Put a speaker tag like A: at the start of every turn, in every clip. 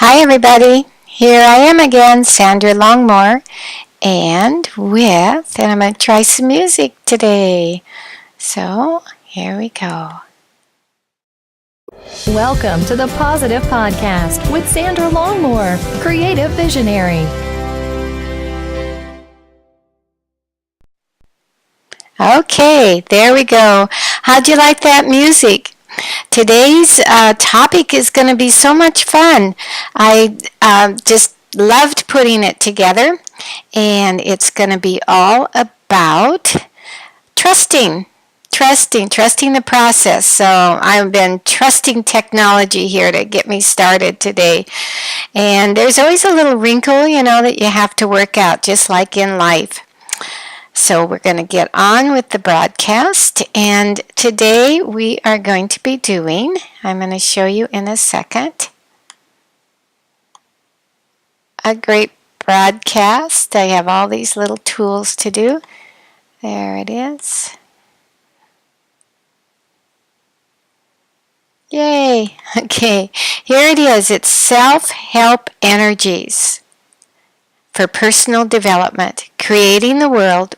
A: Hi everybody, here I am again, Sandra Longmore, and I'm going to try some music today. So, here we go.
B: Welcome to the Positive Podcast with Sandra Longmore, Creative Visionary.
A: Okay, there we go. How'd you like that music? Today's topic is going to be so much fun. I just loved putting it together, and it's going to be all about trusting the process. So I've been trusting technology here to get me started today. And there's always a little wrinkle, that you have to work out, just like in life. So we're going to get on with the broadcast, and today we are going to be doing, I'm going to show you in a second, a great broadcast. I have all these little tools to do. There it is. Yay! Okay, here it is. It's self-help energies for personal development, creating the world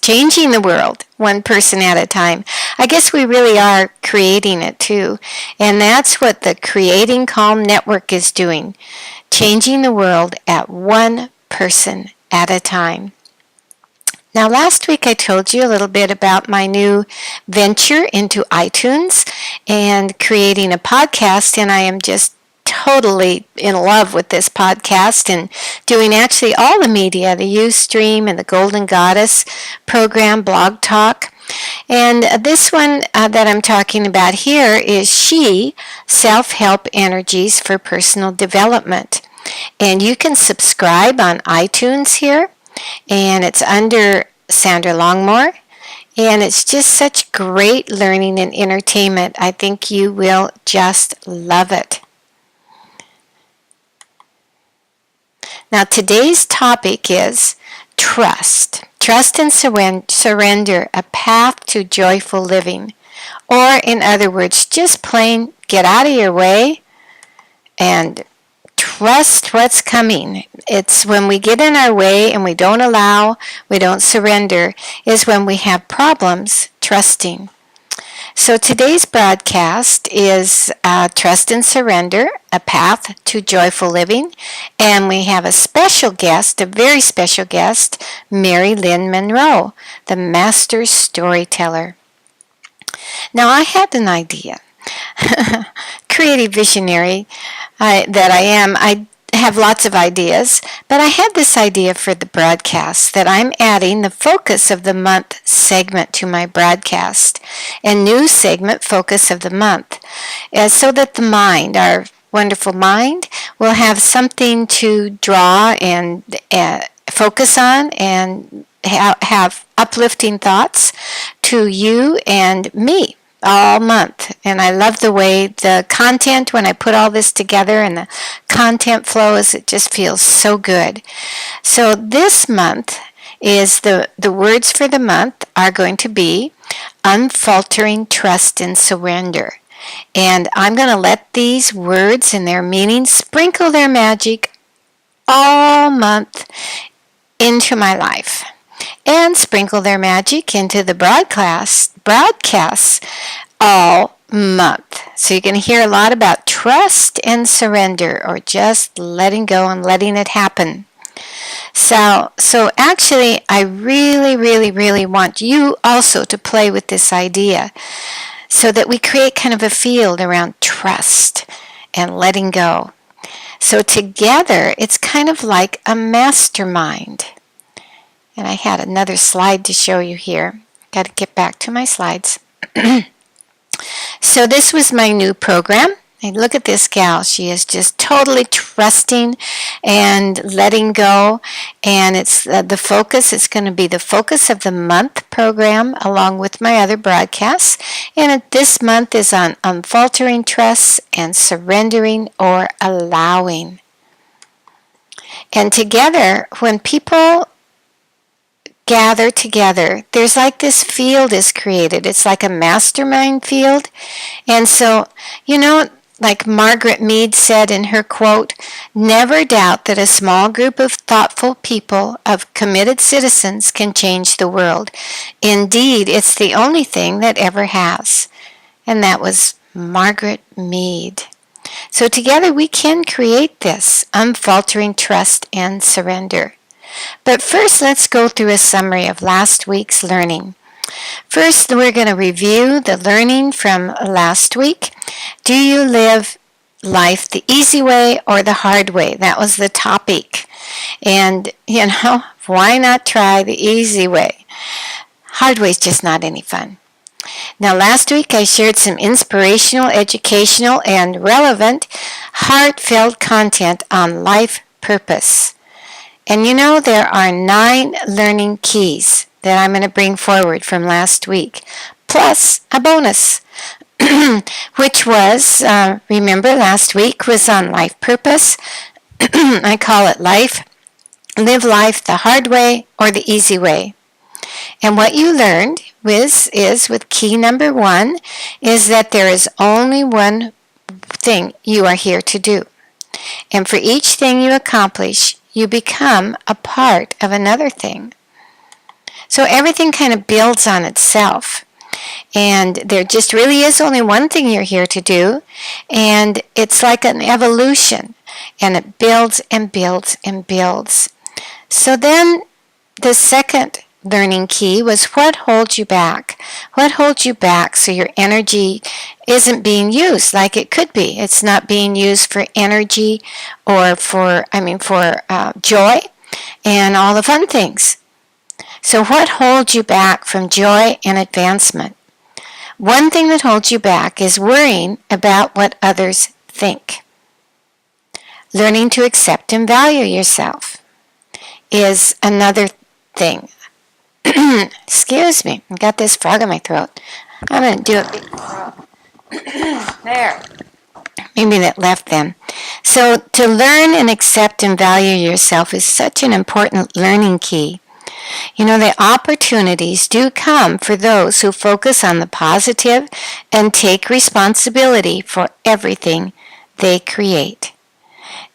A: changing the world one person at a time. I guess we really are creating it too, and that's what the Creating Calm Network is doing, changing the world at one person at a time. Now, last week I told you a little bit about my new venture into iTunes and creating a podcast, and I am just totally in love with this podcast and doing actually all the media, the Ustream and the Golden Goddess program, Blog Talk. And this one that I'm talking about here is Self-Help Energies for Personal Development. And you can subscribe on iTunes here, and it's under Sandra Longmore, and it's just such great learning and entertainment. I think you will just love it. Now, today's topic is trust. Trust and surrender, a path to joyful living. Or, in other words, just plain get out of your way and trust what's coming. It's when we get in our way and we don't surrender, is when we have problems trusting. So today's broadcast is Trust and Surrender, a Path to Joyful Living. And we have a special guest, a very special guest, MaryLynn Monroe, the Master Storyteller. Now, I had an idea. Creative visionary that I am, I have lots of ideas, but I had this idea for the broadcast that I'm adding the Focus of the Month segment to my broadcast, a new segment, Focus of the Month, so that the mind, our wonderful mind, will have something to draw and focus on and have uplifting thoughts to you and me all month. And I love the way the content, when I put all this together and the content flows, it just feels so good. So this month is the words for the month are going to be unfaltering trust and surrender. And I'm going to let these words and their meaning sprinkle their magic all month into my life, and sprinkle their magic into the broadcasts all month. So you're going to hear a lot about trust and surrender, or just letting go and letting it happen. So actually, I really, really, really want you also to play with this idea so that we create kind of a field around trust and letting go. So together, it's kind of like a mastermind. And I had another slide to show you here. Got to get back to my slides. So this was my new program. And look at this gal. She is just totally trusting and letting go. And it's the focus. It's going to be the Focus of the Month program along with my other broadcasts. And this month is on unfaltering trust and surrendering or allowing. And together, when people gather together, there's like this field is created. It's like a mastermind field. And so, Like Margaret Mead said in her quote, "Never doubt that a small group of thoughtful people, of committed citizens, can change the world. Indeed, it's the only thing that ever has." And that was Margaret Mead. So together we can create this unfaltering trust and surrender. But first, let's go through a summary of last week's learning. First, we're going to review the learning from last week. Do you live life the easy way or the hard way? That was the topic. And, why not try the easy way? Hard way is just not any fun. Now, last week I shared some inspirational, educational, and relevant, heartfelt content on life purpose. And there are 9 learning keys that I'm going to bring forward from last week, plus a bonus, which was, remember last week was on life purpose. I call it live life the hard way or the easy way. And what you learned is with key number 1 is that there is only one thing you are here to do. And for each thing you accomplish, you become a part of another thing. So everything kind of builds on itself. And there just really is only one thing you're here to do. And it's like an evolution. And it builds and builds and builds. So then the second learning key was what holds you back? What holds you back so your energy isn't being used like it could be? It's not being used for energy or for joy and all the fun things. So what holds you back from joy and advancement? One thing that holds you back is worrying about what others think. Learning to accept and value yourself is another thing. Excuse me, I got this frog in my throat. I'm going to do a big throat. There. Maybe that left then. So to learn and accept and value yourself is such an important learning key. The opportunities do come for those who focus on the positive and take responsibility for everything they create.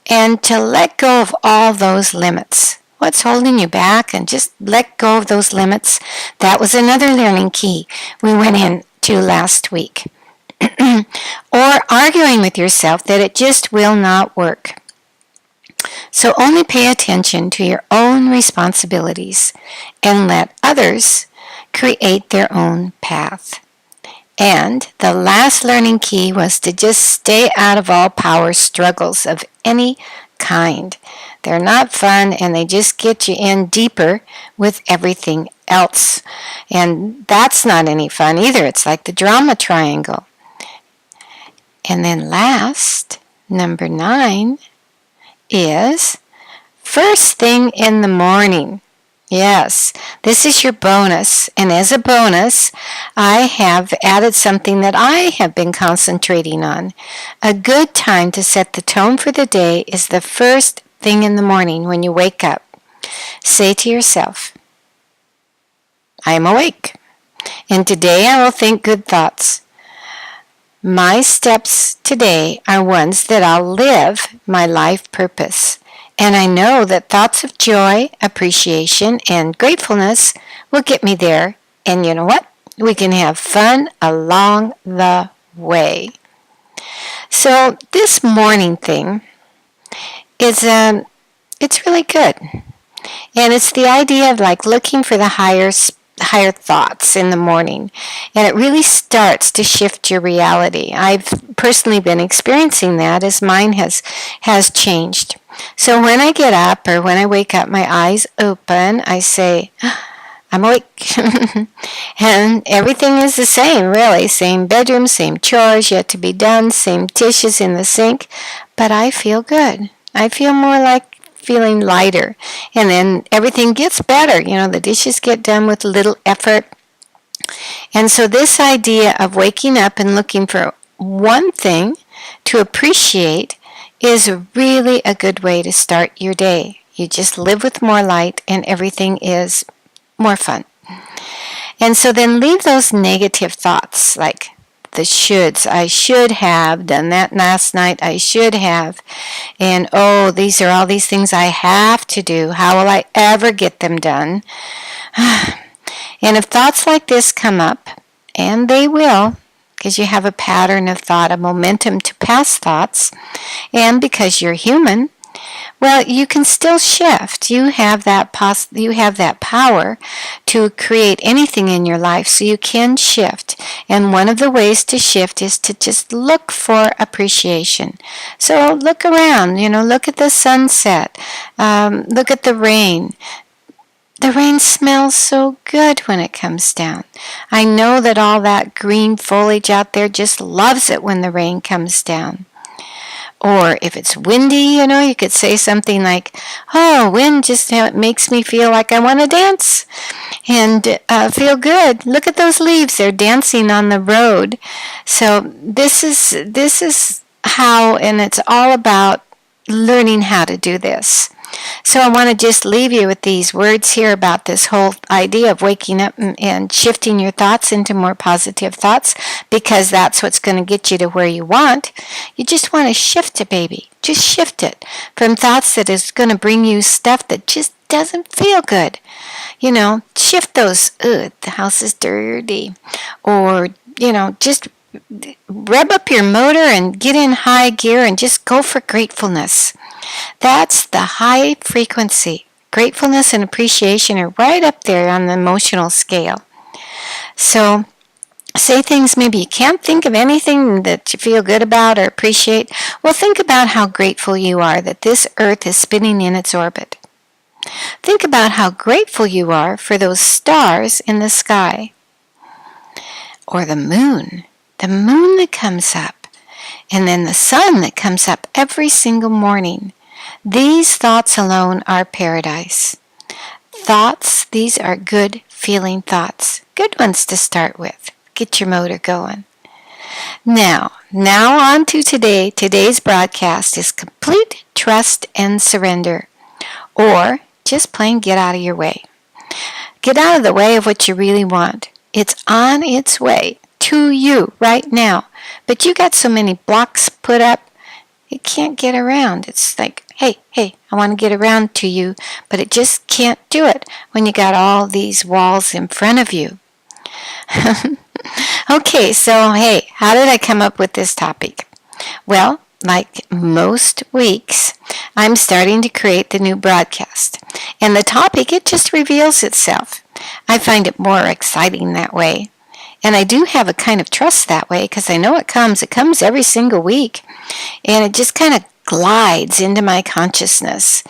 A: And to let go of all those limits. What's holding you back, and just let go of those limits. That was another learning key we went into last week. Or arguing with yourself that it just will not work. So only pay attention to your own responsibilities and let others create their own path. And the last learning key was to just stay out of all power struggles of any kind. They're not fun, and they just get you in deeper with everything else. And that's not any fun either. It's like the drama triangle. And then last, number 9, is first thing in the morning. Yes, this is your bonus. And as a bonus, I have added something that I have been concentrating on. A good time to set the tone for the day is the first thing in the morning when you wake up. Say to yourself, I am awake, and today I will think good thoughts. My steps today are ones that I'll live my life purpose. And I know that thoughts of joy, appreciation, and gratefulness will get me there. And you know what? We can have fun along the way. So this morning thing is it's really good. And it's the idea of like looking for the higher thoughts in the morning. And it really starts to shift your reality. I've personally been experiencing that as mine has changed. So when I get up or when I wake up, my eyes open, I say, I'm awake. And everything is the same, really. Same bedroom, same chores yet to be done, same dishes in the sink. But I feel good. I feel more like feeling lighter. And then everything gets better. The dishes get done with little effort. And so this idea of waking up and looking for one thing to appreciate is really a good way to start your day. You just live with more light and everything is more fun. And so then leave those negative thoughts like the shoulds. I should have done that last night. I should have. And oh, these are all these things I have to do. How will I ever get them done? And if thoughts like this come up, and they will, because you have a pattern of thought, a momentum to past thoughts, and because you're human, well, you can still shift. You have that power to create anything in your life, so you can shift. And one of the ways to shift is to just look for appreciation. So look around, look at the sunset, look at the rain. The rain smells so good when it comes down. I know that all that green foliage out there just loves it when the rain comes down. Or if it's windy, you could say something like, oh, wind just makes me feel like I want to dance and feel good. Look at those leaves. They're dancing on the road. So this is how, and it's all about learning how to do this. So I want to just leave you with these words here about this whole idea of waking up and shifting your thoughts into more positive thoughts, because that's what's going to get you to where you want. You just want to shift it, baby. Just shift it from thoughts that is going to bring you stuff that just doesn't feel good. Shift those, the house is dirty, or, just rev up your motor and get in high gear and just go for gratefulness. That's the high frequency. Gratefulness and appreciation are right up there on the emotional scale. So say things maybe you can't think of anything that you feel good about or appreciate. Well, think about how grateful you are that this earth is spinning in its orbit. Think about how grateful you are for those stars in the sky. Or the moon that comes up. And then the sun that comes up every single morning. These thoughts alone are paradise. Thoughts, these are good feeling thoughts. Good ones to start with. Get your motor going. Now on to today. Today's broadcast is complete trust and surrender. Or just plain get out of your way. Get out of the way of what you really want. It's on its way to you right now. But you got so many blocks put up, it can't get around. It's like, hey, I want to get around to you, but it just can't do it when you got all these walls in front of you. Okay, so hey, how did I come up with this topic? Well, like most weeks, I'm starting to create the new broadcast. And the topic, it just reveals itself. I find it more exciting that way. And I do have a kind of trust that way because I know it comes. It comes every single week. And it just kind of glides into my consciousness.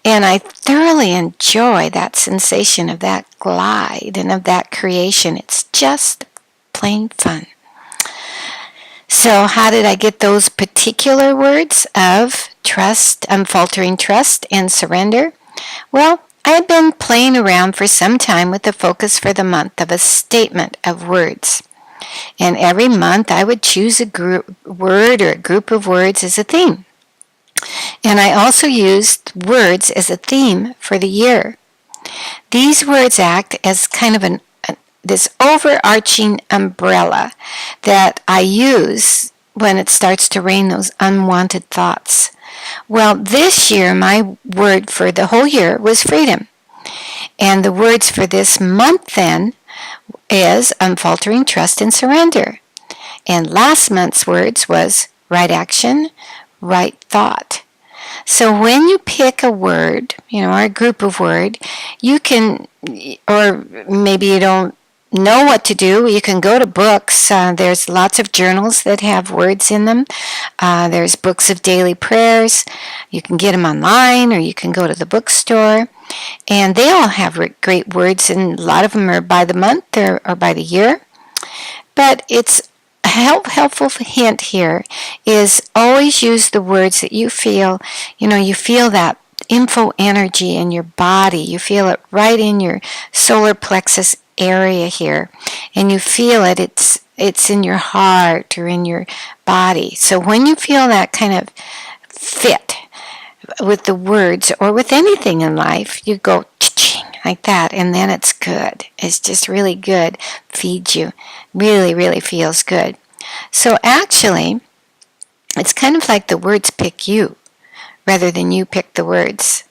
A: And I thoroughly enjoy that sensation of that glide and of that creation. It's just plain fun. So how did I get those particular words of trust, unfaltering trust, and surrender? Well, I've been playing around for some time with the focus for the month of a statement of words. And every month I would choose a word or a group of words as a theme. And I also used words as a theme for the year. These words act as kind of this overarching umbrella that I use when it starts to rain those unwanted thoughts. Well, this year, my word for the whole year was freedom. And the words for this month then is unfaltering trust and surrender. And last month's words was right action, right thought. So when you pick a word, or a group of word, you can, or maybe you don't know what to do, you can go to books. There's lots of journals that have words in them. There's books of daily prayers. You can get them online, or you can go to the bookstore. And they all have great words, and a lot of them are by the month or by the year. But it's a helpful hint here is always use the words that you feel, you feel that info energy in your body. You feel it right in your solar plexus area here, and you feel it. It's in your heart or in your body. So when you feel that kind of fit with the words or with anything in life, you go cha-ching like that, and then it's good. It's just really good. Feeds you. Really, really feels good. So actually, it's kind of like the words pick you rather than you pick the words.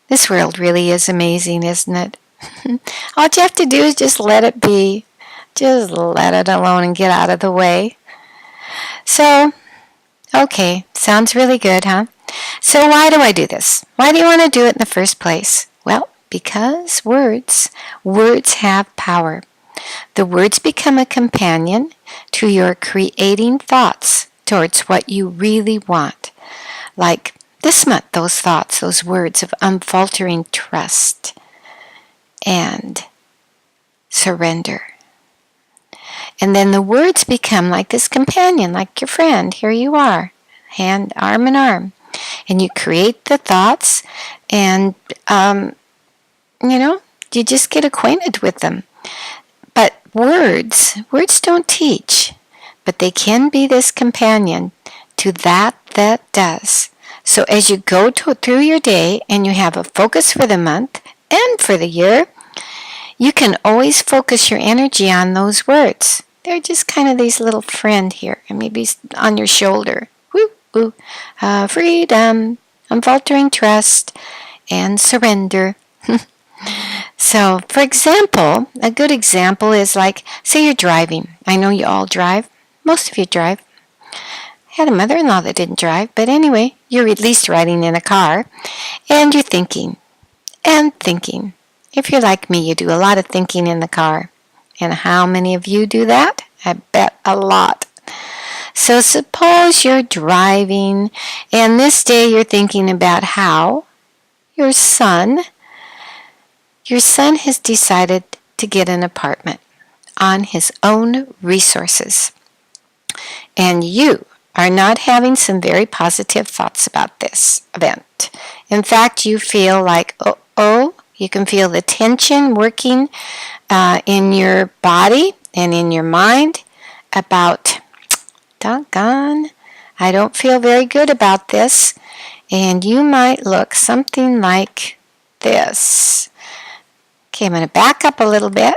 A: This world really is amazing, isn't it? All you have to do is just let it be. Just let it alone and get out of the way. So, okay, sounds really good, huh? So why do I do this? Why do you want to do it in the first place? Well, because words have power. The words become a companion to your creating thoughts towards what you really want. Like this month, those thoughts, those words of unfaltering trust and surrender. And then the words become like this companion, like your friend. Here you are, hand, arm in arm. And you create the thoughts and, you just get acquainted with them. But words don't teach, but they can be this companion to that does. So as you go through your day and you have a focus for the month and for the year, you can always focus your energy on those words. They're just kind of these little friend here, and maybe on your shoulder. Woo, woo. Freedom, unfaltering trust, and surrender. So, for example, a good example is like, say you're driving. I know you all drive. Most of you drive. I had a mother-in-law that didn't drive, but anyway, you're at least riding in a car, and you're thinking and thinking. If you're like me, you do a lot of thinking in the car. And how many of you do that? I bet a lot. So suppose you're driving, and this day you're thinking about how your son has decided to get an apartment on his own resources. And you are not having some very positive thoughts about this event. In fact, you feel like, you can feel the tension working in your body and in your mind about, doggone, I don't feel very good about this. And you might look something like this. Okay, I'm going to back up a little bit.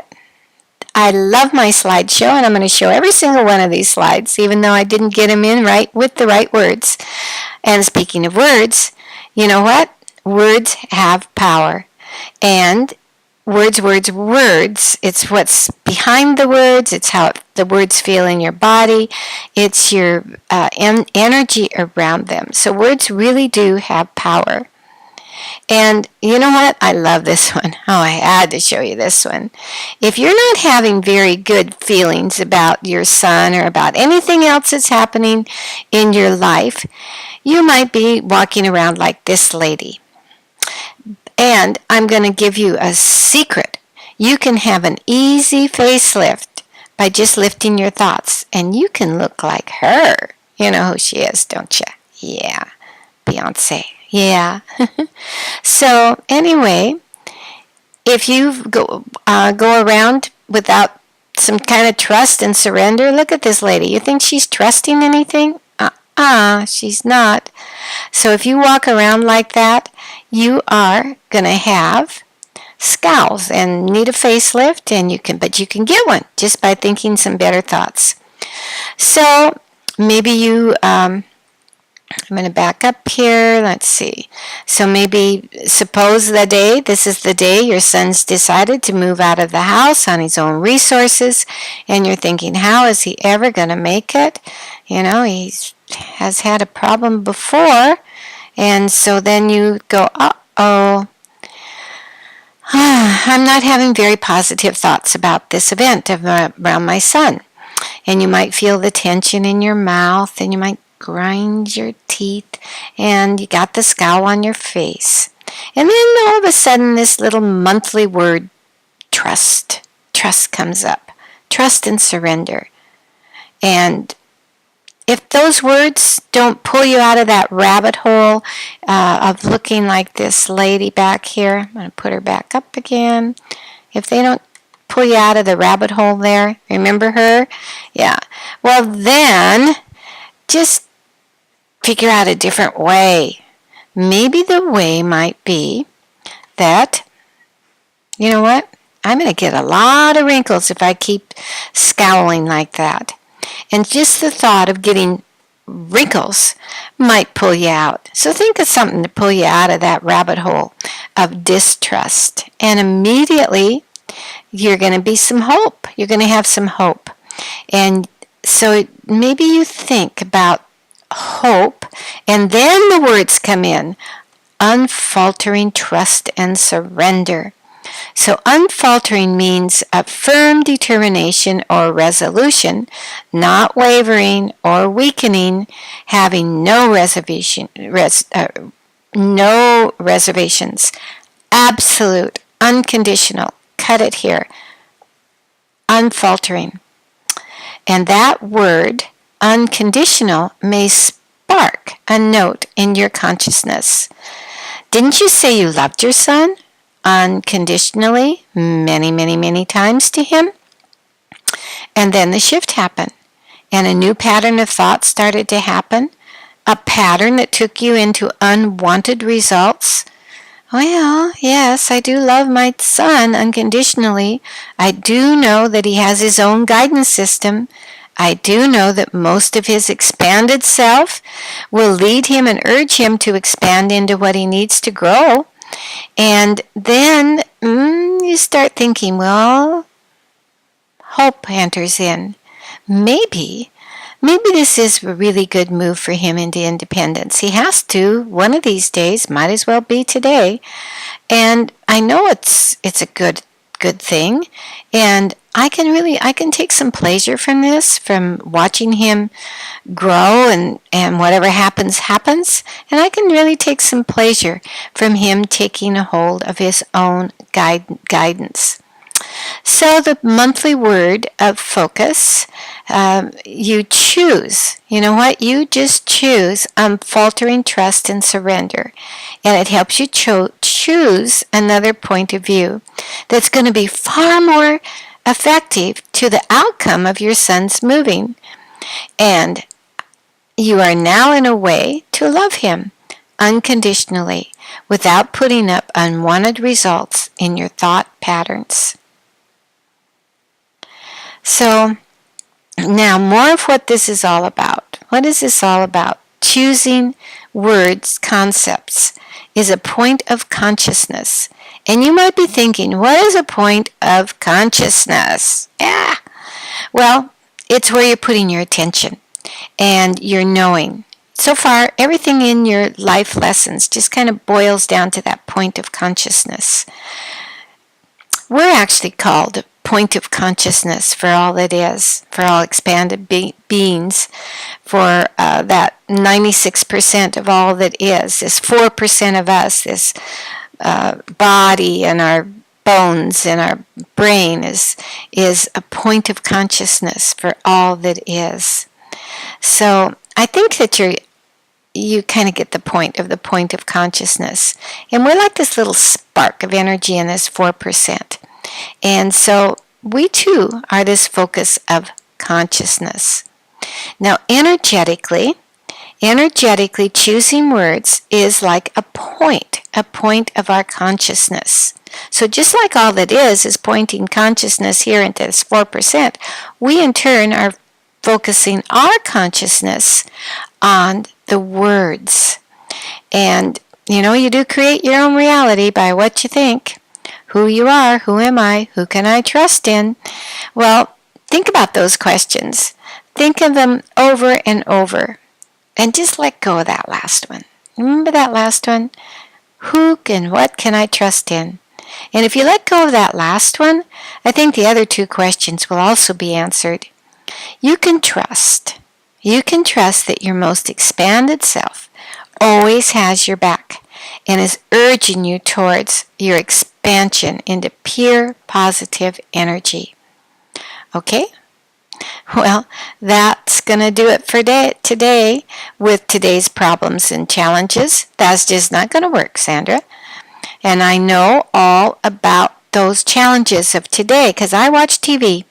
A: I love my slideshow, and I'm going to show every single one of these slides, even though I didn't get them in right with the right words. And speaking of words, you know what? Words have power. And words, it's what's behind the words, it's how the words feel in your body, it's your energy around them. So words really do have power. And you know what? I love this one. Oh, I had to show you this one. If you're not having very good feelings about your son or about anything else that's happening in your life, you might be walking around like this lady. And I'm going to give you a secret. You can have an easy facelift by just lifting your thoughts, and you can look like her. You know who she is, don't you? Yeah, Beyonce. Yeah. So anyway, if you go around without some kind of trust and surrender, look at this lady. You think she's trusting anything? She's not. So if you walk around like that, you are going to have scowls and need a facelift, and you can get one just by thinking some better thoughts. So maybe I'm going to back up here. Let's see. So maybe suppose this is the day your son's decided to move out of the house on his own resources, and you're thinking, how is he ever going to make it? You know, he has had a problem before, and so then you go, I'm not having very positive thoughts about this event around my son. And you might feel the tension in your mouth, and you might grind your teeth, and you got the scowl on your face. And then all of a sudden this little monthly word, trust comes up. Trust and surrender. And if those words don't pull you out of that rabbit hole of looking like this lady back here, I'm going to put her back up again. If they don't pull you out of the rabbit hole there, remember her? Yeah. Well, then just figure out a different way. Maybe the way might be that, you know what? I'm going to get a lot of wrinkles if I keep scowling like that. And just the thought of getting wrinkles might pull you out. So think of something to pull you out of that rabbit hole of distrust. And immediately you're going to be some hope. You're going to have some hope. And so maybe you think about hope, and then the words come in: unfaltering trust and surrender. So unfaltering means a firm determination or resolution, not wavering or weakening, having no reservations, absolute, unconditional. Cut it here. Unfaltering. And that word, unconditional, may spark a note in your consciousness. Didn't you say you loved your son unconditionally many, many, many times to him? And then the shift happened, and a new pattern of thought started to happen, a pattern that took you into unwanted results. Well, yes, I do love my son unconditionally. I do know that he has his own guidance system. I do know that most of his expanded self will lead him and urge him to expand into what he needs to grow. And then you start thinking, well, hope enters in. Maybe this is a really good move for him into independence. He has to, one of these days, might as well be today. And I know it's a good thing. And I can take some pleasure from this, from watching him grow, and whatever happens. And I can really take some pleasure from him taking a hold of his own guidance. So the monthly word of focus, you choose. You know what? You just choose unfaltering trust and surrender. And it helps you choose another point of view that's going to be far more effective to the outcome of your son's moving. And you are now in a way to love him unconditionally without putting up unwanted results in your thought patterns. So now more of what this is all about. What is this all about? Choosing words, concepts, is a point of consciousness. And you might be thinking, what is a point of consciousness? Yeah. Well, it's where you're putting your attention and your knowing. So far, everything in your life lessons just kind of boils down to that point of consciousness. We're actually called point of consciousness for all that is, for all expanded beings, for that 96% of all that is, this 4% of us, this body and our bones and our brain is a point of consciousness for all that is. So I think that you kind of get the point of consciousness. And we're like this little spark of energy in this 4%. And so we too are this focus of consciousness. Now energetically choosing words is like a point of our consciousness. So just like all that is pointing consciousness here into this 4%, we in turn are focusing our consciousness on the words. And you do create your own reality by what you think. Who you are, who am I, who can I trust in? Well, think about those questions. Think of them over and over. And just let go of that last one. Remember that last one? Who and what can I trust in? And if you let go of that last one, I think the other two questions will also be answered. You can trust. You can trust that your most expanded self always has your back and is urging you towards your expansion into pure positive energy. Okay? Well, that's going to do it for today with today's problems and challenges. That's just not going to work, Sandra. And I know all about those challenges of today because I watch TV.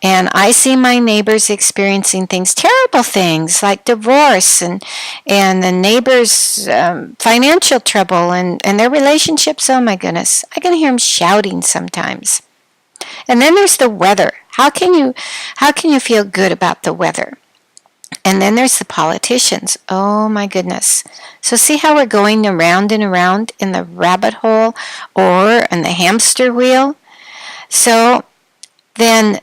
A: And I see my neighbors experiencing terrible things like divorce and the neighbors' financial trouble and their relationships. Oh my goodness, I can hear them shouting sometimes. And then there's the weather. How can you feel good about the weather? And then there's the politicians. Oh my goodness. So see how we're going around and around in the rabbit hole or in the hamster wheel? So then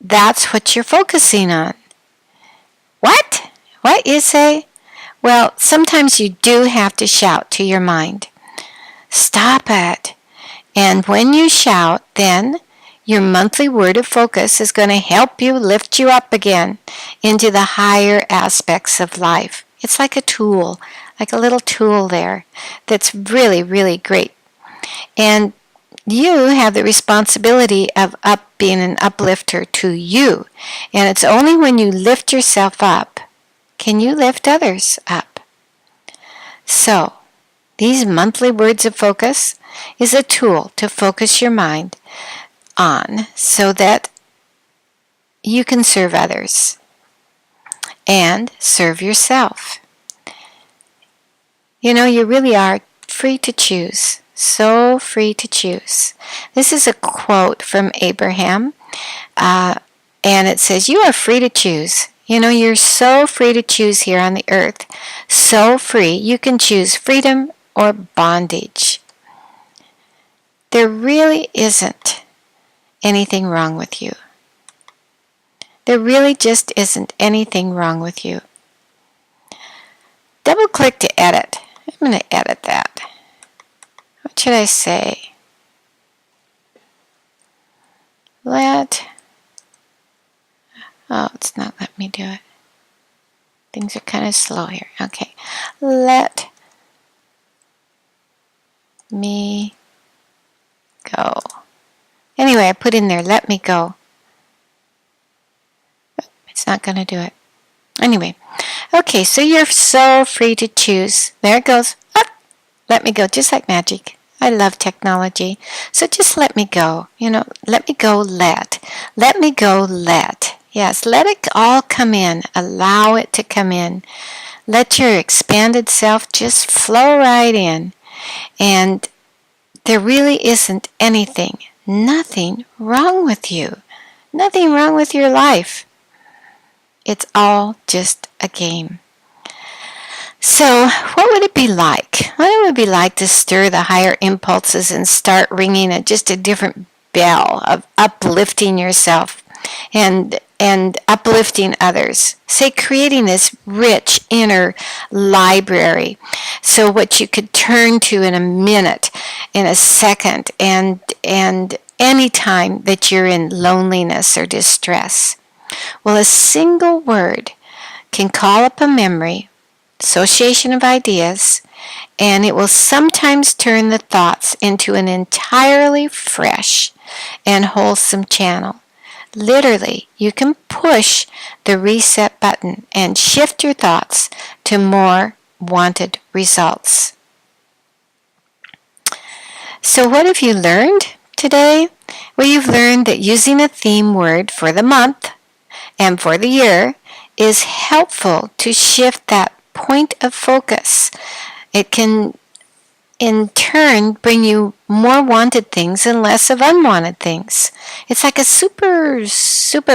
A: that's what you're focusing on. What? What you say? Well, sometimes you do have to shout to your mind. Stop it. And when you shout, then your monthly word of focus is going to help you lift you up again into the higher aspects of life. It's like a tool, like a little tool there that's really, really great. And you have the responsibility of being an uplifter to you. And it's only when you lift yourself up can you lift others up. So, these monthly words of focus is a tool to focus your mind on so that you can serve others and serve yourself. You know, you really are free to choose. So free to choose. This is a quote from Abraham, and it says, "You are free to choose." You know, you're so free to choose here on the earth. So free, you can choose freedom or bondage. There really isn't anything wrong with you. There really just isn't anything wrong with you. Double click to edit. I'm going to edit that. What should I say? Oh, it's not letting me do it. Things are kind of slow here. Okay. Let me go. Anyway, I put in there, let me go. It's not going to do it. Anyway. Okay, so you're so free to choose. There it goes. Ah, let me go, just like magic. I love technology. So just let me go. You know, let me go, let. Let me go, let. Yes, let it all come in. Allow it to come in. Let your expanded self just flow right in. And there really isn't nothing wrong with you. Nothing wrong with your life. It's all just a game. So, what would it be like? What would it be like to stir the higher impulses and start ringing just a different bell of uplifting yourself and uplifting others? Say, creating this rich inner library. So what you could turn to in a minute, in a second, and any time that you're in loneliness or distress. Well, a single word can call up a memory, association of ideas, and it will sometimes turn the thoughts into an entirely fresh and wholesome channel. Literally, you can push the reset button and shift your thoughts to more wanted results. So what have you learned today? Well, you've learned that using a theme word for the month and for the year is helpful to shift that point of focus. It can in turn bring you more wanted things and less of unwanted things. It's like a super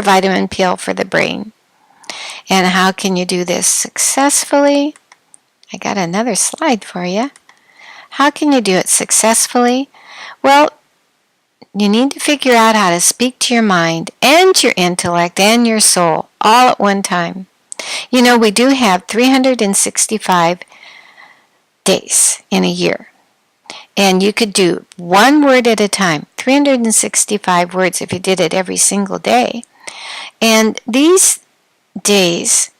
A: vitamin pill for the brain. And how can you do this successfully? I got another slide for you. How can you do it successfully? Well, you need to figure out how to speak to your mind and your intellect and your soul all at one time. You know, we do have 365 days in a year. And you could do one word at a time, 365 words if you did it every single day. And these days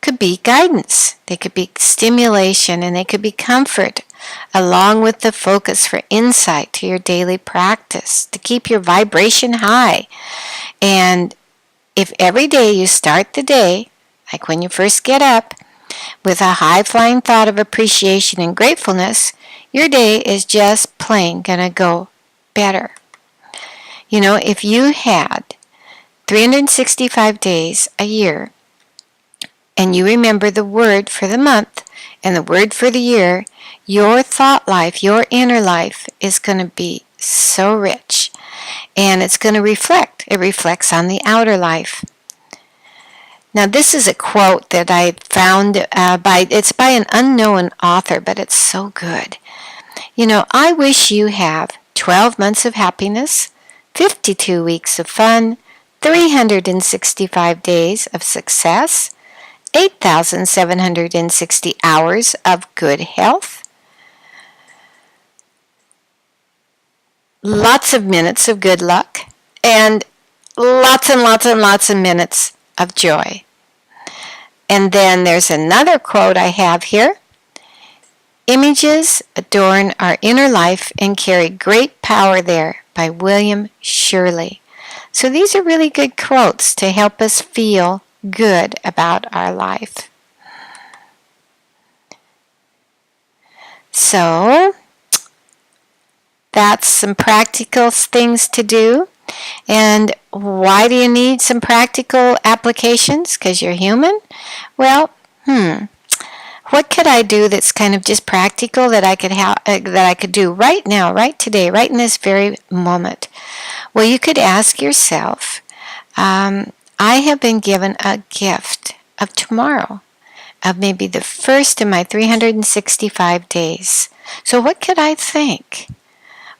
A: could be guidance. They could be stimulation and they could be comfort, along with the focus for insight to your daily practice to keep your vibration high. And if every day you start the day, like when you first get up, with a high-flying thought of appreciation and gratefulness, your day is just plain gonna go better. You know, if you had 365 days a year, and you remember the word for the month and the word for the year, your thought life, your inner life is going to be so rich. And it's going to reflect. It reflects on the outer life. Now, this is a quote that I found it's by an unknown author, but it's so good. I wish you have 12 months of happiness, 52 weeks of fun, 365 days of success, 8,760 hours of good health, lots of minutes of good luck, and lots and lots and lots of minutes of joy. And then there's another quote I have here. Images adorn our inner life and carry great power there, by William Shirley. So these are really good quotes to help us feel good about our life. So that's some practical things to do. And why do you need some practical applications? Because you're human? Well, what could I do that's kind of just practical that I could do right now, right today, right in this very moment? Well, you could ask yourself, I have been given a gift of tomorrow, of maybe the first of my 365 days. So what could I think?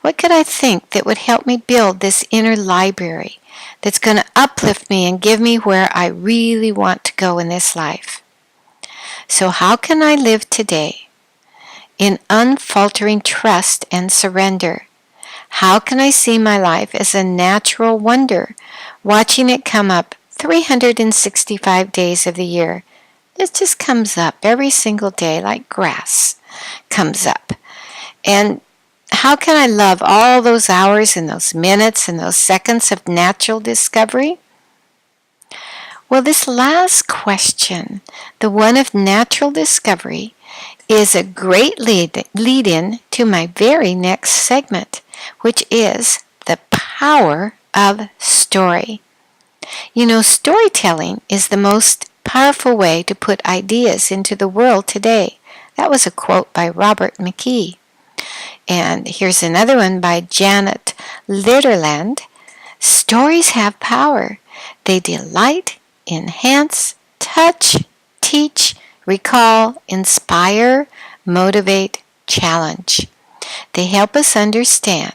A: What could I think that would help me build this inner library that's going to uplift me and give me where I really want to go in this life? So how can I live today in unfaltering trust and surrender? How can I see my life as a natural wonder, watching it come up 365 days of the year? It just comes up every single day like grass comes up. And how can I love all those hours and those minutes and those seconds of natural discovery? Well, this last question, the one of natural discovery, is a great lead-in to my very next segment, which is the power of story. Storytelling is the most powerful way to put ideas into the world today. That was a quote by Robert McKee. And here's another one by Janet Litterland. Stories have power. They delight, enhance, touch, teach, recall, inspire, motivate, challenge. They help us understand.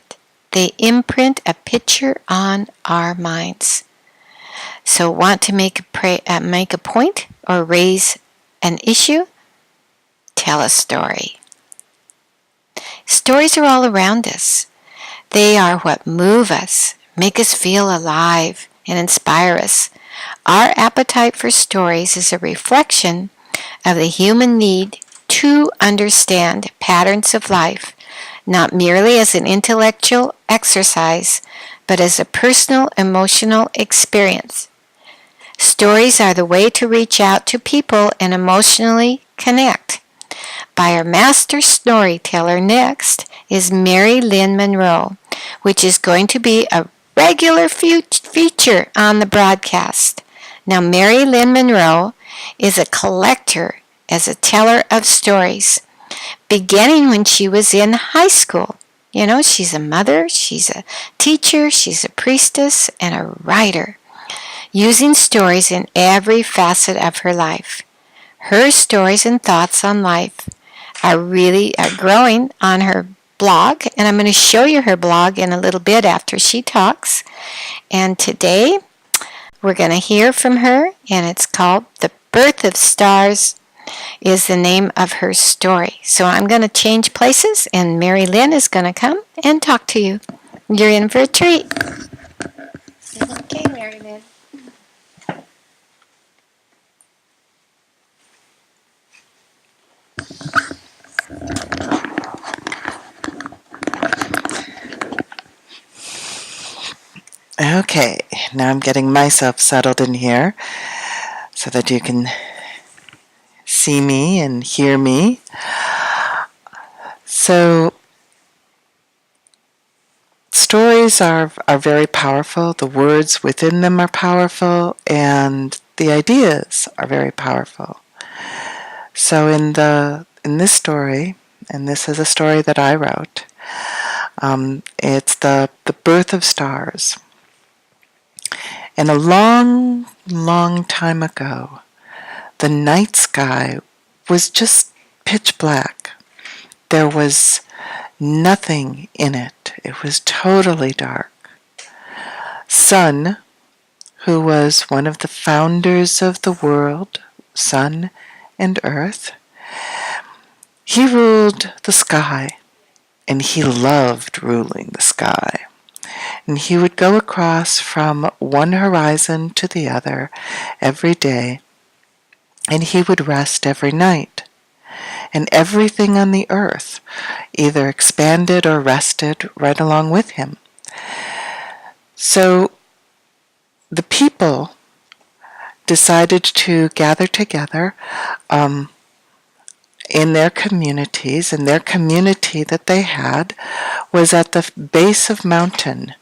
A: They imprint a picture on our minds. So want to make a point or raise an issue? Tell a story. Stories are all around us. They are what move us, make us feel alive, and inspire us. Our appetite for stories is a reflection of the human need to understand patterns of life, not merely as an intellectual exercise, but as a personal emotional experience. Stories are the way to reach out to people and emotionally connect. By our master storyteller next is MaryLynn Monroe, which is going to be a regular feature on the broadcast. Now, MaryLynn Monroe is a collector as a teller of stories, beginning when she was in high school. She's a mother, she's a teacher, she's a priestess, and a writer, using stories in every facet of her life. Her stories and thoughts on life are growing on her blog, and I'm going to show you her blog in a little bit after she talks. And today we're going to hear from her, and it's called The Birth of Stars is the name of her story. So I'm going to change places, and MaryLynn is going to come and talk to you. You're in for a treat. Okay, MaryLynn.
C: Okay, now I'm getting myself settled in here so that you can see me and hear me. So, stories are very powerful. The words within them are powerful, and the ideas are very powerful. So in this story, and this is a story that I wrote, It's the birth of stars. And a long, long time ago, the night sky was just pitch black. There was nothing in it. It was totally dark. Sun, who was one of the founders of the world, Sun and Earth, he ruled the sky, and he loved ruling the sky. And he would go across from one horizon to the other every day, and he would rest every night. And everything on the earth either expanded or rested right along with him. So the people decided to gather together in their communities, and their community that they had was at the base of mountain,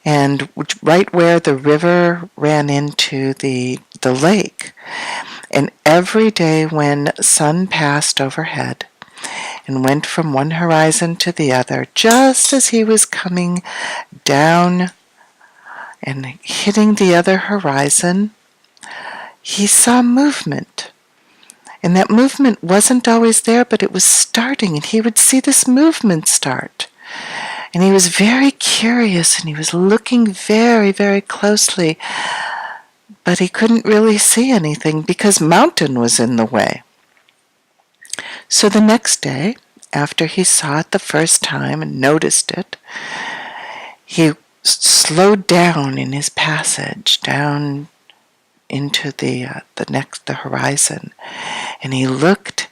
C: and right where the river ran into the lake. And every day when sun passed overhead and went from one horizon to the other, just as he was coming down and hitting the other horizon, he saw movement. And that movement wasn't always there, but it was starting, and he would see this movement start. And he was very curious, and he was looking very, very closely, but he couldn't really see anything because mountain was in the way. So the next day, after he saw it the first time and noticed it, he slowed down in his passage down into the horizon, and he looked,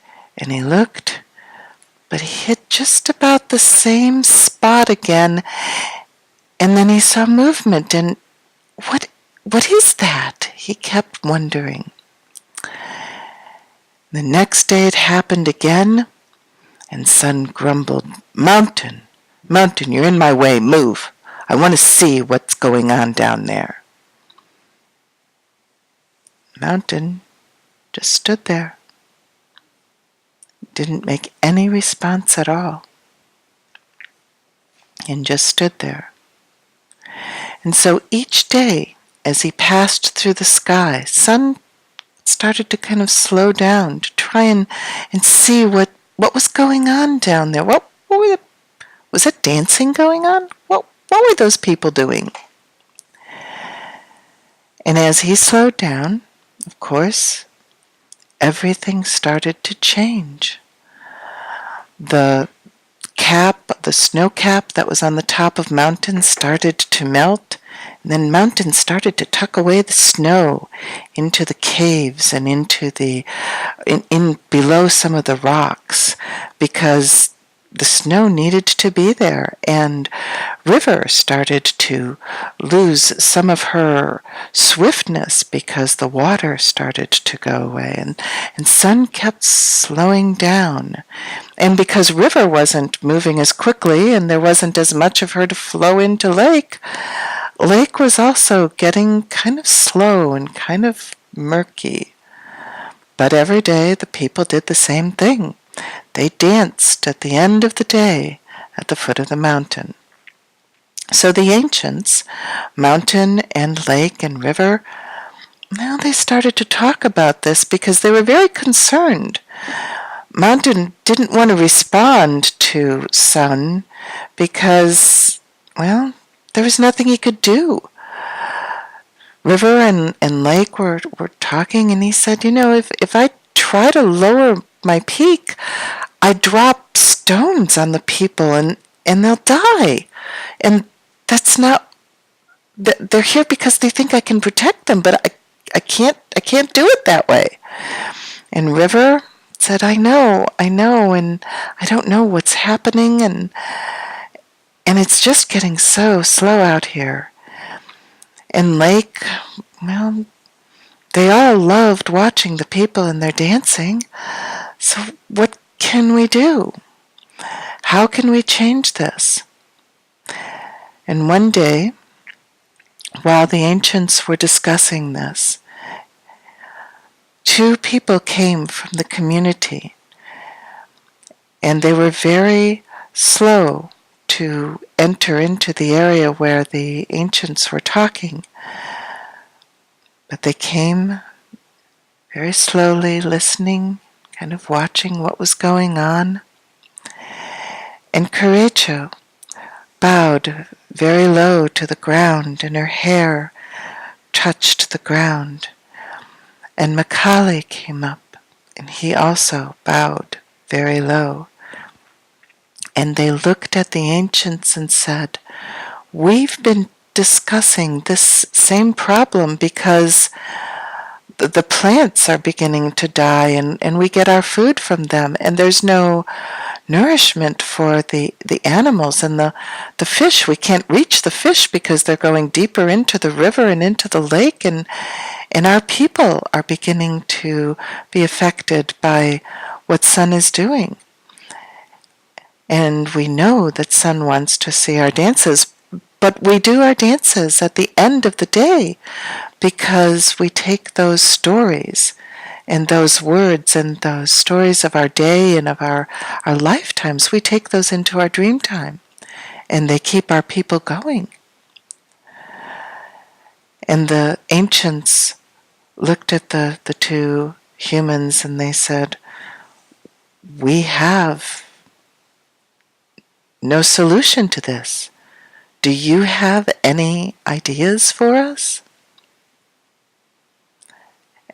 C: but he hit just about the same spot again, and then he saw movement, and what is that? He kept wondering. The next day it happened again, and Sun grumbled, Mountain, you're in my way, move. I want to see what's going on down there." Mountain just stood there, didn't make any response at all, and just stood there. And so each day, as he passed through the sky, Sun started to kind of slow down to try and see what was going on down there. Was it dancing going on? What were those people doing? And as he slowed down, of course, everything started to change. The snow cap that was on the top of mountains started to melt, and then mountains started to tuck away the snow into the caves and into in below some of the rocks, because the snow needed to be there, and river started to lose some of her swiftness because the water started to go away, and sun kept slowing down. And because river wasn't moving as quickly and there wasn't as much of her to flow into lake was also getting kind of slow and kind of murky. But every day the people did the same thing. They danced at the end of the day at the foot of the mountain. So the ancients, mountain and lake and river, now they started to talk about this because they were very concerned. Mountain didn't want to respond to sun because, well, there was nothing he could do. River and lake were talking, and he said, if I try to lower my peak, I drop stones on the people and they'll die. And that's not, they're here because they think I can protect them, but I can't do it that way. And River said, I know, and I don't know what's happening, and it's just getting so slow out here. And Lake, well, they all loved watching the people and their dancing. So what can we do? How can we change this? And one day, while the ancients were discussing this, two people came from the community, and they were very slow to enter into the area where the ancients were talking. But they came very slowly, listening, kind of watching what was going on. And Corecho bowed very low to the ground, and her hair touched the ground. And Makali came up, and he also bowed very low. And they looked at the ancients and said, "We've been discussing this same problem because the plants are beginning to die, and we get our food from them, and there's no nourishment for the animals and the fish. We can't reach the fish because they're going deeper into the river and into the lake, and our people are beginning to be affected by what Sun is doing. And we know that Sun wants to see our dances, but we do our dances at the end of the day because we take those stories and those words and those stories of our day and of our lifetimes, we take those into our dream time, and they keep our people going." And the ancients looked at the two humans and they said, "We have no solution to this. Do you have any ideas for us?"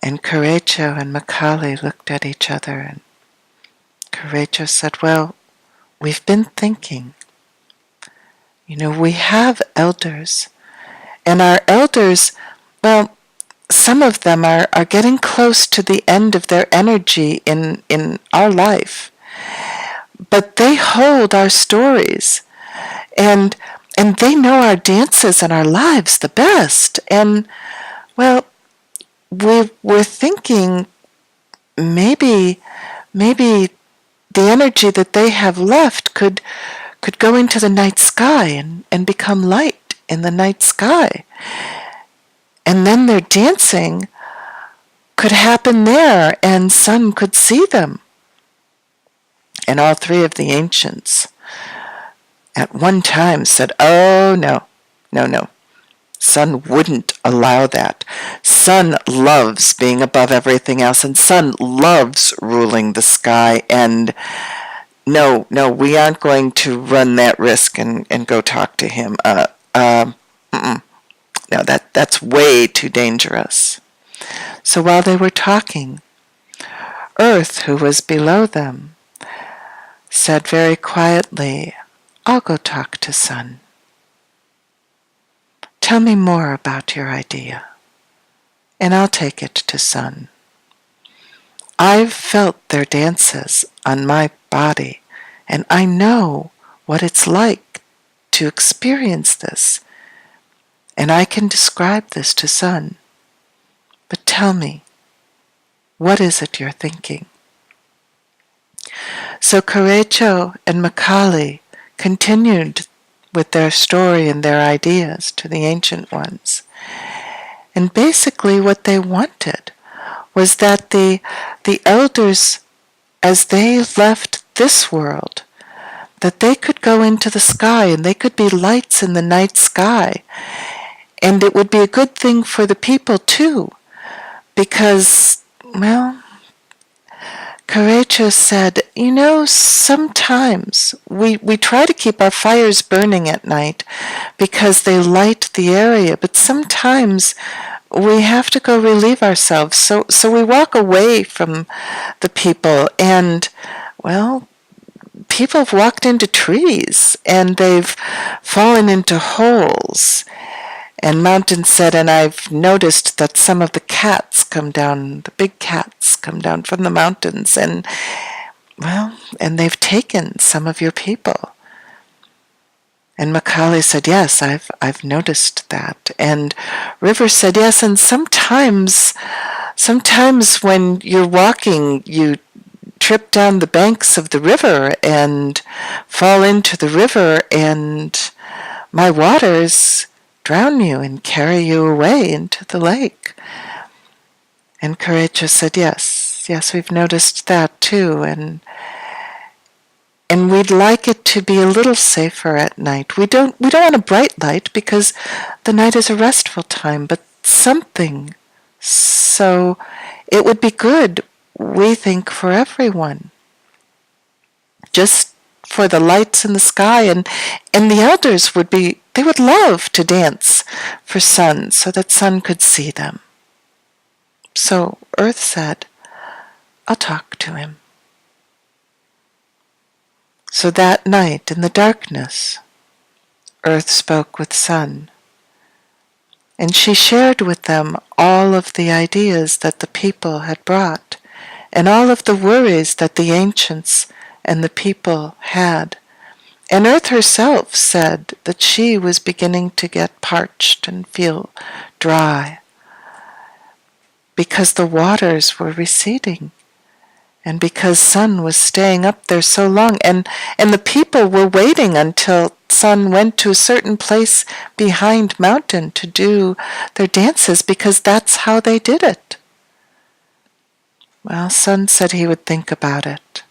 C: And Corecho and Makali looked at each other, and Corecho said, "Well, we've been thinking. We have elders, and our elders, well, some of them are getting close to the end of their energy in our life. But they hold our stories, and they know our dances and our lives the best. And, well, we're thinking maybe the energy that they have left could go into the night sky and become light in the night sky. And then their dancing could happen there, and Sun could see them." And all three of the ancients at one time said, "Oh, no. Sun wouldn't allow that. Sun loves being above everything else, and Sun loves ruling the sky, and no, we aren't going to run that risk and go talk to him. No, that's way too dangerous." So while they were talking, Earth, who was below them, said very quietly, "I'll go talk to Sun. Tell me more about your idea, and I'll take it to Sun. I've felt their dances on my body, and I know what it's like to experience this, and I can describe this to Sun. But tell me, what is it you're thinking?" So Corecho and Makali continued with their story and their ideas to the ancient ones. And basically what they wanted was that the elders, as they left this world, that they could go into the sky and they could be lights in the night sky. And it would be a good thing for the people too, because, well, Courageous said, sometimes we try to keep our fires burning at night because they light the area, but sometimes we have to go relieve ourselves. So we walk away from the people, and, well, people have walked into trees, and they've fallen into holes. And Mountain said, and I've noticed that some of the cats come down, the big cats come down from the mountains, and they've taken some of your people. And Makali said, yes, I've noticed that. And River said, yes, and sometimes when you're walking, you trip down the banks of the river and fall into the river, and my waters drown you and carry you away into the lake. And Courageous said, yes, we've noticed that too. And and we'd like it to be a little safer at night. We don't want a bright light because the night is a restful time, but something. So it would be good, we think, for everyone. Just for the lights in the sky, and the elders they would love to dance for Sun so that Sun could see them. So Earth said, I'll talk to him. So that night in the darkness, Earth spoke with Sun, and she shared with them all of the ideas that the people had brought, and all of the worries that the ancients and the people had. And Earth herself said that she was beginning to get parched and feel dry because the waters were receding, and because Sun was staying up there so long, and the people were waiting until Sun went to a certain place behind mountain to do their dances, because that's how they did it. Well, Sun said he would think about it.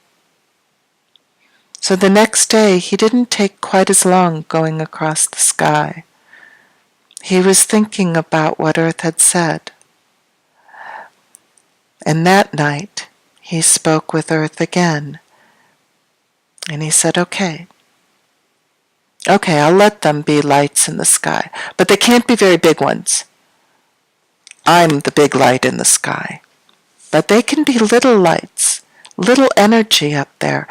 C: So the next day he didn't take quite as long going across the sky. He was thinking about what Earth had said. And that night he spoke with Earth again, and he said, okay, I'll let them be lights in the sky, but they can't be very big ones. I'm the big light in the sky. But they can be little lights, little energy up there,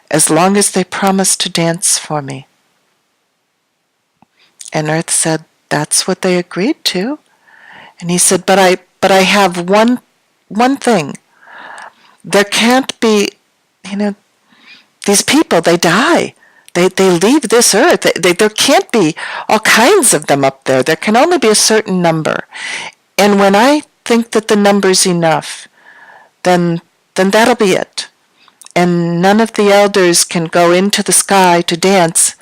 C: as long as they promise to dance for me. And Earth said, that's what they agreed to. And he said, but I have one thing. There can't be, these people, they die. They leave this earth. There can't be all kinds of them up there. There can only be a certain number. And when I think that the number's enough, then that'll be it. And none of the elders can go into the sky to dance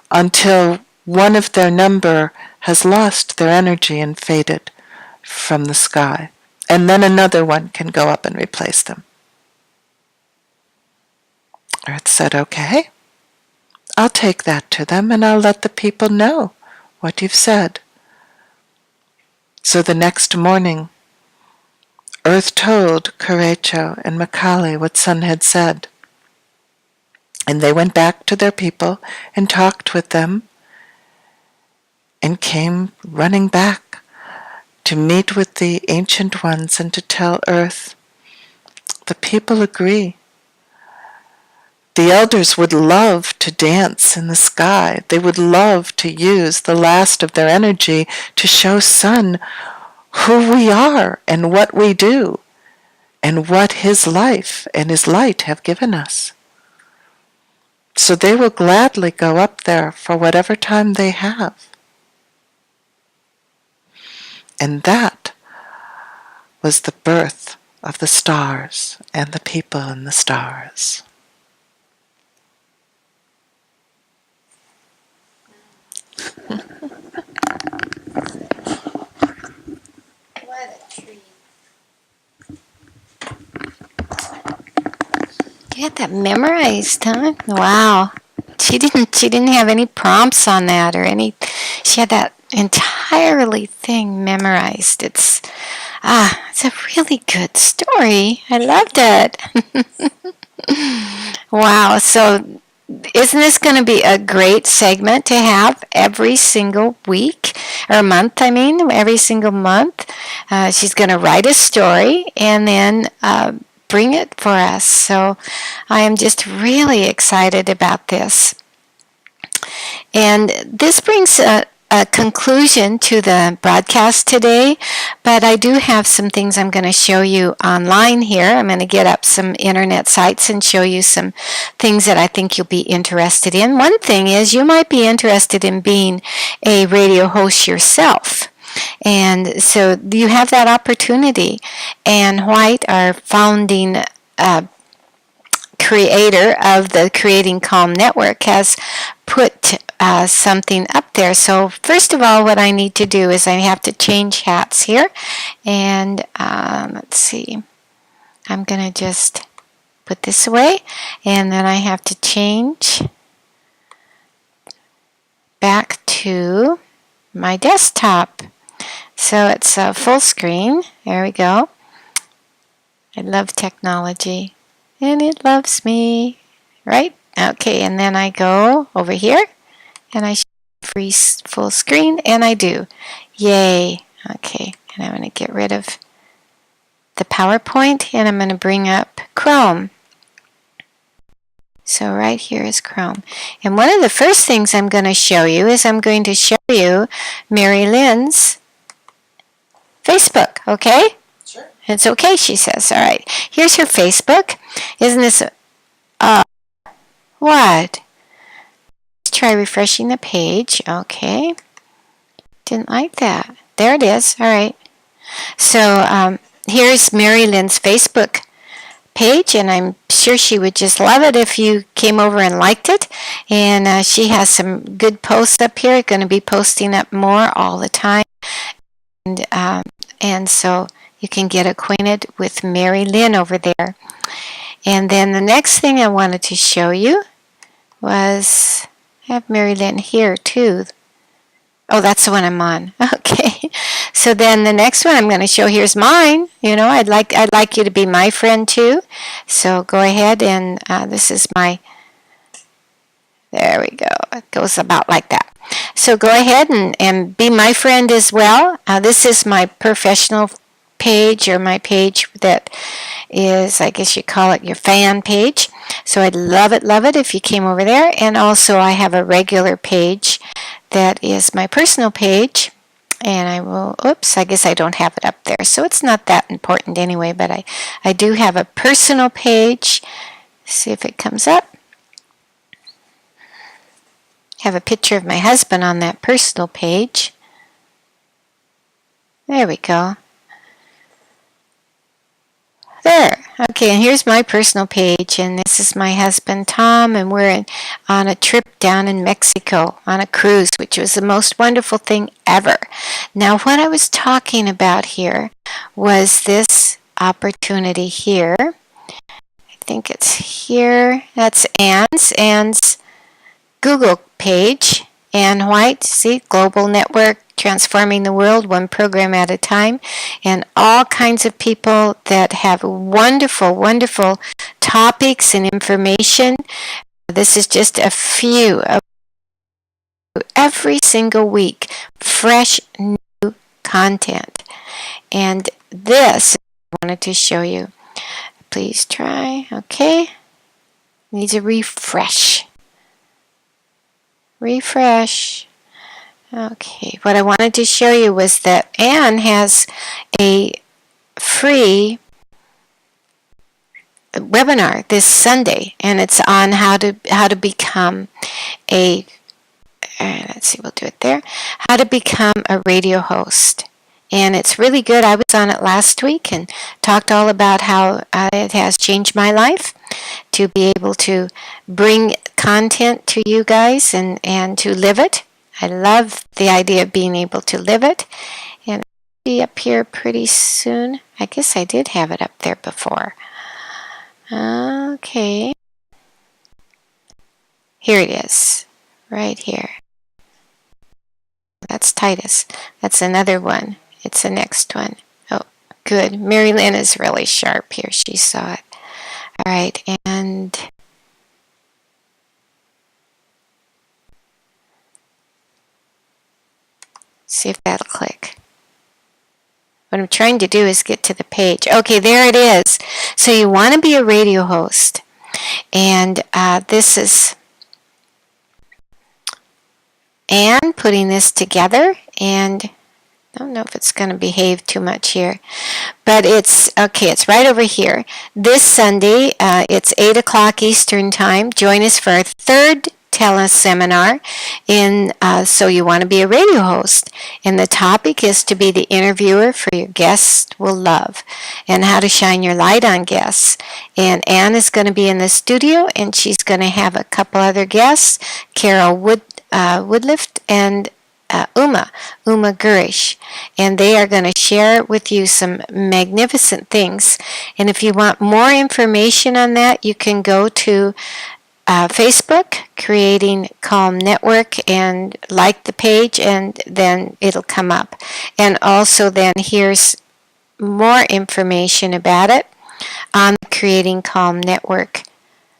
C: until one of their number has lost their energy and faded from the sky. And then another one can go up and replace them. Earth said, okay, I'll take that to them and I'll let the people know what you've said. So the next morning, Earth told Kurecho and Makali what Sun had said. And they went back to their people and talked with them and came running back to meet with the Ancient Ones and to tell Earth, the people agree. The elders would love to dance in the sky. They would love to use the last of their energy to show Sun who we are and what we do and what his life and his light have given us. So they will gladly go up there for whatever time they have. And that was the birth of the stars and the people in the stars.
A: What a treat. You had that memorized, huh? Wow. She didn't have any prompts on that or any. She had that entirely thing memorized. It's a really good story. I loved it. Wow. So isn't this going to be a great segment to have every single week or month? I mean, every single month, she's going to write a story and then bring it for us. So I am just really excited about this. And this brings a conclusion to the broadcast today, but I do have some things I'm going to show you online here. I'm going to get up some internet sites and show you some things that I think you'll be interested in. One thing is you might be interested in being a radio host yourself. And so you have that opportunity. And White, our founding creator of the Creating Calm Network, has put something up there. So first of all, what I need to do is I have to change hats here. And let's see. I'm going to just put this away, and then I have to change back to my desktop. So it's full screen. There we go. I love technology, and it loves me, right? Okay, and then I go over here, and I free full screen, and I do. Yay. Okay, and I'm going to get rid of the PowerPoint, and I'm going to bring up Chrome. So right here is Chrome. And one of the first things I'm going to show you is I'm going to show you MaryLynn's Facebook, okay?
C: Sure.
A: It's okay, she says. All right. Here's her Facebook. Isn't this what? Let's try refreshing the page. Okay. Didn't like that. There it is. All right. So here's MaryLynn's Facebook page, and I'm sure she would just love it if you came over and liked it. And she has some good posts up here. Going to be posting up more all the time, and so you can get acquainted with MaryLynn over there. And then the next thing I wanted to show you was I have MaryLynn here too. Oh, that's the one I'm on. Okay. So then the next one I'm going to show here's mine. You know, I'd like you to be my friend too. So go ahead and this is my. There we go. It goes about like that. So go ahead and be my friend as well. This is my professional page, or my page that is, I guess you call it your fan page. So I'd love it if you came over there. And also I have a regular page that is my personal page, and I will, oops, I guess I don't have it up there, so it's not that important anyway, but I do have a personal page. See if it comes up. Have a picture of my husband on that personal page. There we go. There. Okay, and here's my personal page, and this is my husband Tom, and we're on a trip down in Mexico on a cruise, which was the most wonderful thing ever. Now, what I was talking about here was this opportunity here. I think it's here. That's Anne's Google page. Anne White, see, Global Network, transforming the world one program at a time, and all kinds of people that have wonderful topics and information. This is just a few of every single week, fresh new content. And this I wanted to show you. Please try. Okay. Needs a refresh. Refresh. Okay, what I wanted to show you was that Anne has a free webinar this Sunday, and it's on how to become a let's see, we'll do it there. How to become a radio host. And it's really good. I was on it last week and talked all about how it has changed my life to be able to bring content to you guys and to live it. I love the idea of being able to live it. And it'll be up here pretty soon. I guess I did have it up there before. Okay. Here it is. Right here. That's Titus. That's another one. It's the next one. Oh, good. MaryLynn is really sharp here. She saw it. All right, and see if that'll click. What I'm trying to do is get to the page. Okay, there it is. So you want to be a radio host. And this is Anne putting this together, and I don't know if it's going to behave too much here, but it's okay. It's right over here. This Sunday, it's 8 o'clock Eastern Time. Join us for our third teleseminar in So You Want to Be a Radio Host. And the topic is to be the interviewer for your guests will love, and how to shine your light on guests. And Anne is going to be in the studio, and she's going to have a couple other guests, Carol Woodlift and Uma Gurish, and they are going to share with you some magnificent things. And if you want more information on that, you can go to Facebook, Creating Calm Network, and like the page, and then it'll come up. And also, then here's more information about it on the Creating Calm Network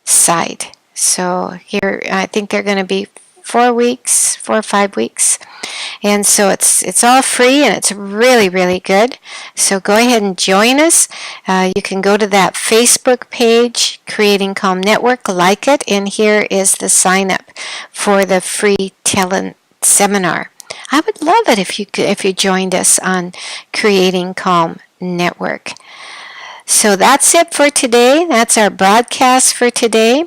A: site. So here, I think they're going to be 4 or 5 weeks, and so it's all free and it's really, really good. So go ahead and join us. You can go to that Facebook page, Creating Calm Network, like it, and here is the sign up for the free talent seminar. I would love it if you joined us on Creating Calm Network. So that's it for today. That's our broadcast for today.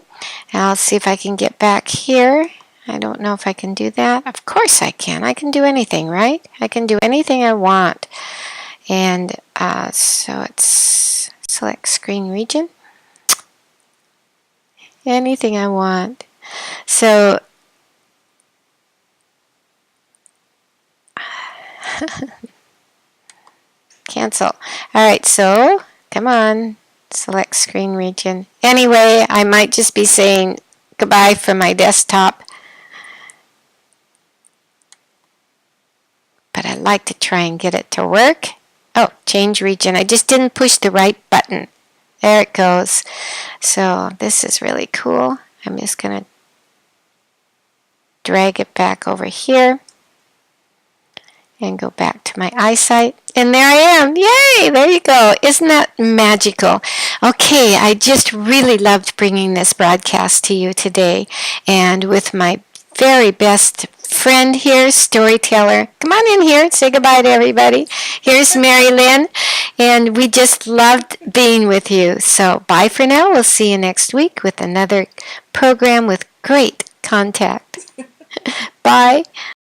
A: I'll see if I can get back here. I don't know if I can do that. Of course I can. I can do anything, right? I can do anything I want. And so it's select screen region. Anything I want. So cancel. All right, so come on. Select screen region. Anyway, I might just be saying goodbye from my desktop. But I'd like to try and get it to work. Oh, change region. I just didn't push the right button. There it goes. So this is really cool. I'm just going to drag it back over here and go back to my eyesight. And there I am. Yay! There you go. Isn't that magical? Okay, I just really loved bringing this broadcast to you today. And with my very best friend here, storyteller. Come on in here and say goodbye to everybody. Here's MaryLynn, and we just loved being with you. So bye for now. We'll see you next week with another program with great contact. Bye.